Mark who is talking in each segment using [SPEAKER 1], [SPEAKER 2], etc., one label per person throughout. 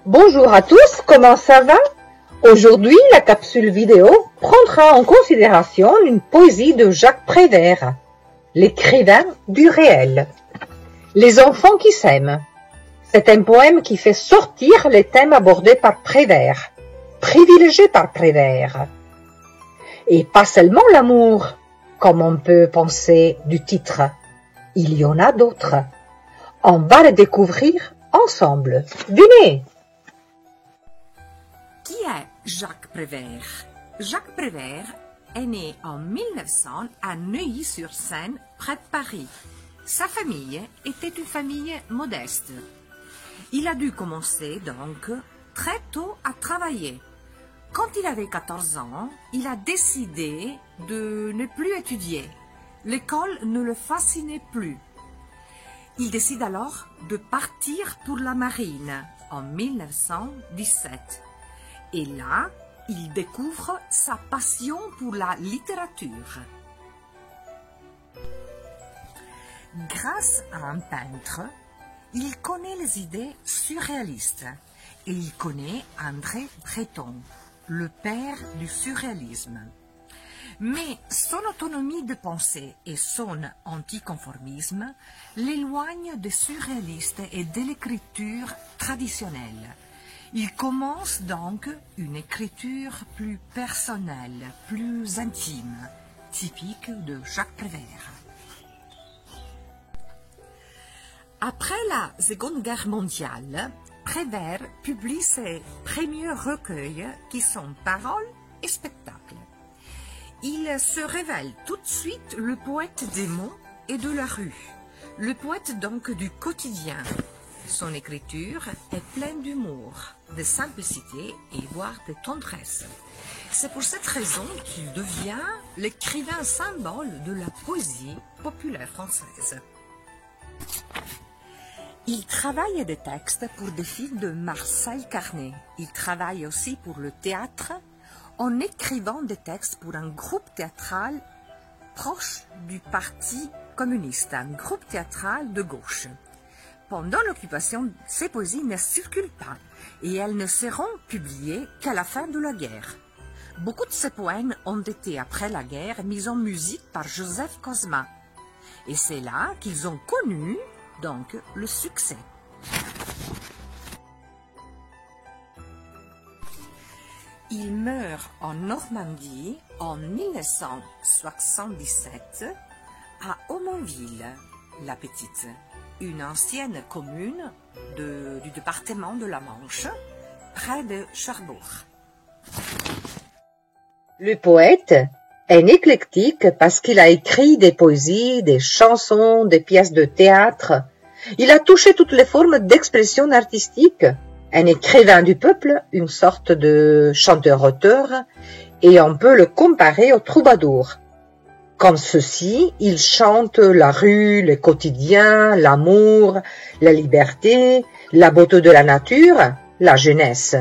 [SPEAKER 1] Bonjour à tous, comment ça va? Aujourd'hui, la capsule vidéo prendra en considération une poésie de Jacques Prévert, l'écrivain du réel. Les enfants qui s'aiment. C'est un poème qui fait sortir les thèmes abordés par Prévert, privilégiés par Prévert. Et pas seulement l'amour, comme on peut penser du titre. Il y en a d'autres. On va les découvrir ensemble. Venez!
[SPEAKER 2] Qui est Jacques Prévert? Jacques Prévert est né en 1900 à Neuilly-sur-Seine, près de Paris. Sa famille était une famille modeste. Il a dû commencer donc très tôt à travailler. Quand il avait 14 ans, il a décidé de ne plus étudier. L'école ne le fascinait plus. Il décide alors de partir pour la marine en 1917. Et là, il découvre sa passion pour la littérature. Grâce à un peintre, il connaît les idées surréalistes et il connaît André Breton, le père du surréalisme. Mais son autonomie de pensée et son anticonformisme l'éloignent des surréalistes et de l'écriture traditionnelle. Il commence donc une écriture plus personnelle, plus intime, typique de Jacques Prévert. Après la Seconde Guerre mondiale, Prévert publie ses premiers recueils qui sont paroles et spectacles. Il se révèle tout de suite le poète des mots et de la rue, le poète donc du quotidien. Son écriture est pleine d'humour, de simplicité et voire de tendresse. C'est pour cette raison qu'il devient l'écrivain symbole de la poésie populaire française. Il travaille des textes pour des films de Marcel Carné. Il travaille aussi pour le théâtre en écrivant des textes pour un groupe théâtral proche du Parti communiste, un groupe théâtral de gauche. Pendant l'occupation, ces poésies ne circulent pas et elles ne seront publiées qu'à la fin de la guerre. Beaucoup de ces poèmes ont été, après la guerre, mis en musique par Joseph Cosma. Et c'est là qu'ils ont connu, donc, le succès. Il meurt en Normandie en 1977 à Aumonville, la Petite, une ancienne commune du département de la Manche, près de Cherbourg.
[SPEAKER 1] Le poète est éclectique parce qu'il a écrit des poésies, des chansons, des pièces de théâtre. Il a touché toutes les formes d'expression artistique. Un écrivain du peuple, une sorte de chanteur-auteur, et on peut le comparer au troubadour. Comme ceci, il chante la rue, le quotidien, l'amour, la liberté, la beauté de la nature, la jeunesse.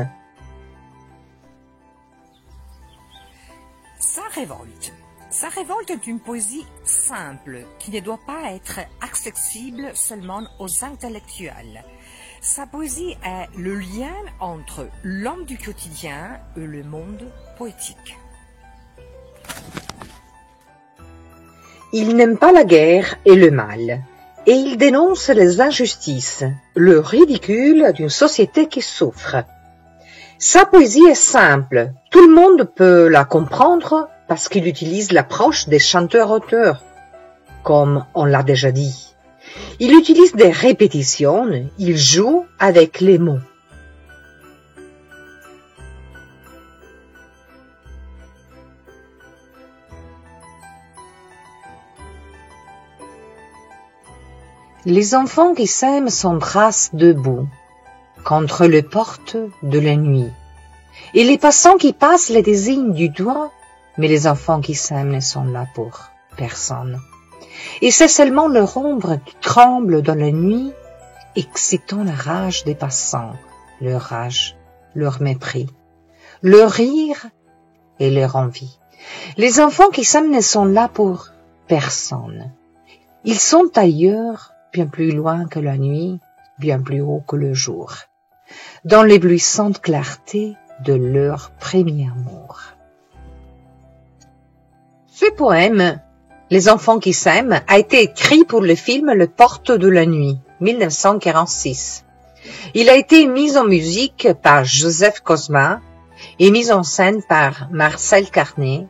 [SPEAKER 2] Sa révolte. Sa révolte est une poésie simple qui ne doit pas être accessible seulement aux intellectuels. Sa poésie est le lien entre l'homme du quotidien et le monde poétique.
[SPEAKER 1] Il n'aime pas la guerre et le mal, et il dénonce les injustices, le ridicule d'une société qui souffre. Sa poésie est simple, tout le monde peut la comprendre parce qu'il utilise l'approche des chanteurs-auteurs, comme on l'a déjà dit. Il utilise des répétitions, il joue avec les mots. Les enfants qui s'aiment s'embrassent debout, contre les portes de la nuit. Et les passants qui passent les désignent du doigt, mais les enfants qui s'aiment ne sont là pour personne. Et c'est seulement leur ombre qui tremble dans la nuit, excitant la rage des passants, leur rage, leur mépris, leur rire et leur envie. Les enfants qui s'aiment ne sont là pour personne. Ils sont ailleurs, bien plus loin que la nuit, bien plus haut que le jour. dans l'éblouissante clarté de leur premier amour. Ce poème, Les enfants qui s'aiment, a été écrit pour le film Le Porte de la nuit, 1946. Il a été mis en musique par Joseph Cosma et mis en scène par Marcel Carné,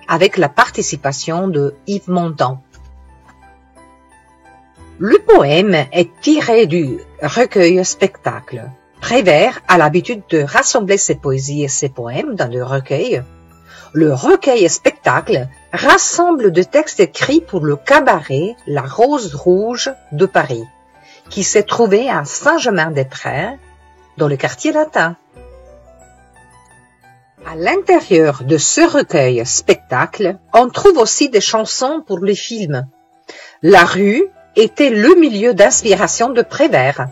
[SPEAKER 1] avec la participation de Yves Montand. Le poème est tiré du recueil spectacle. Prévert a l'habitude de rassembler ses poésies et ses poèmes dans le recueil. Le recueil spectacle rassemble des textes écrits pour le cabaret La Rose Rouge de Paris, qui s'est trouvé à Saint-Germain-des-Prés, dans le quartier latin. À l'intérieur de ce recueil spectacle, on trouve aussi des chansons pour les films. La rue était le milieu d'inspiration de Prévert,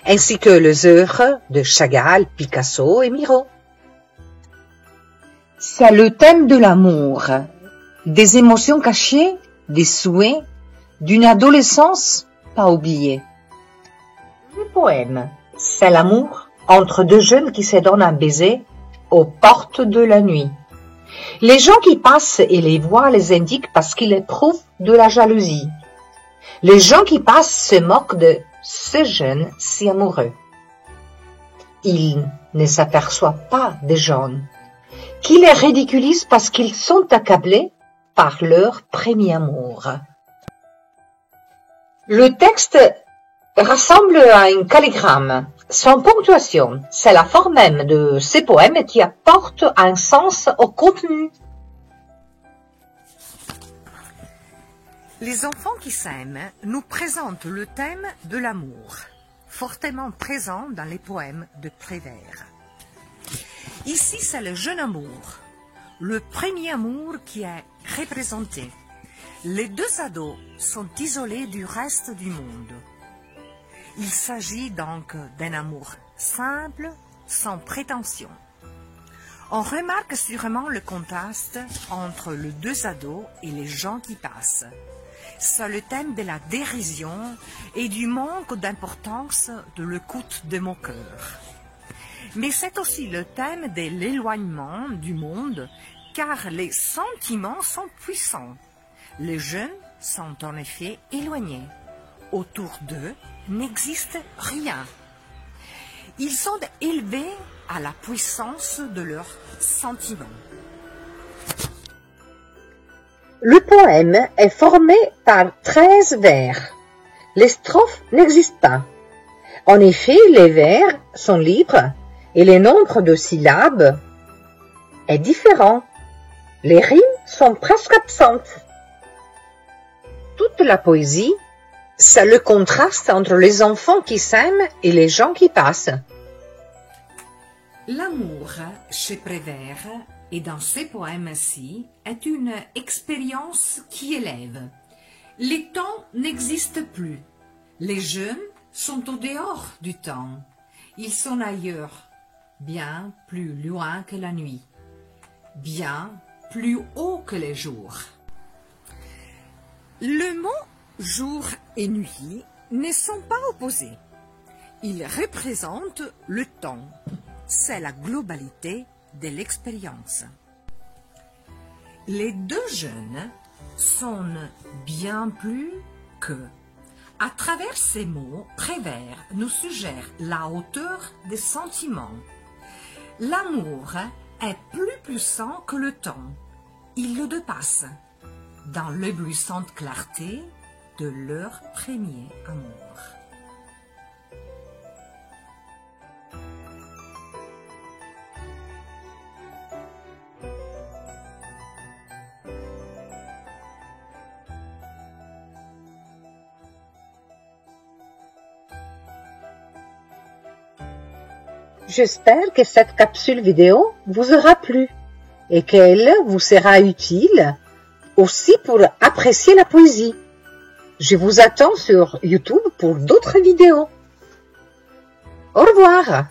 [SPEAKER 1] ainsi que les œuvres de Chagall, Picasso et Miro. C'est le thème de l'amour, des émotions cachées, des souhaits, d'une adolescence pas oubliée. Le poème, c'est l'amour entre deux jeunes qui se donnent un baiser aux portes de la nuit. Les gens qui passent et les voient les indiquent parce qu'ils éprouvent de la jalousie. Les gens qui passent se moquent de ce jeune si amoureux. Ils ne s'aperçoivent pas des jeunes qui les ridiculisent parce qu'ils sont accablés par leur premier amour. Le texte ressemble à un calligramme. Sans ponctuation, c'est la forme même de ces poèmes qui apporte un sens au contenu.
[SPEAKER 2] Les enfants qui s'aiment nous présentent le thème de l'amour, fortement présent dans les poèmes de Prévert. Ici, c'est le jeune amour, le premier amour qui est représenté. Les deux ados sont isolés du reste du monde. Il s'agit donc d'un amour simple, sans prétention. On remarque sûrement le contraste entre les deux ados et les gens qui passent. C'est le thème de la dérision et du manque d'importance de l'écoute de mon cœur. Mais c'est aussi le thème de l'éloignement du monde, car les sentiments sont puissants. Les jeunes sont en effet éloignés. Autour d'eux n'existe rien. Ils sont élevés à la puissance de leurs sentiments.
[SPEAKER 1] Le poème est formé par 13 vers. Les strophes n'existent pas. En effet, les vers sont libres et le nombre de syllabes est différent. Les rimes sont presque absentes. Toute la poésie, c'est le contraste entre les enfants qui s'aiment et les gens qui passent.
[SPEAKER 2] L'amour chez Prévert et dans ces poèmes-ci est une expérience qui élève. Les temps n'existent plus. Les jeunes sont au dehors du temps. Ils sont ailleurs, bien plus loin que la nuit, bien plus haut que les jours. Le mot jour et nuit ne sont pas opposés. Ils représentent le temps. C'est la globalité de l'expérience. Les deux jeunes sont bien plus que. À travers ces mots, Prévert nous suggère la hauteur des sentiments. L'amour est plus puissant que le temps. Il le dépasse dans l'éblouissante clarté de leur premier amour.
[SPEAKER 1] J'espère que cette capsule vidéo vous aura plu et qu'elle vous sera utile aussi pour apprécier la poésie. Je vous attends sur YouTube pour d'autres vidéos. Au revoir.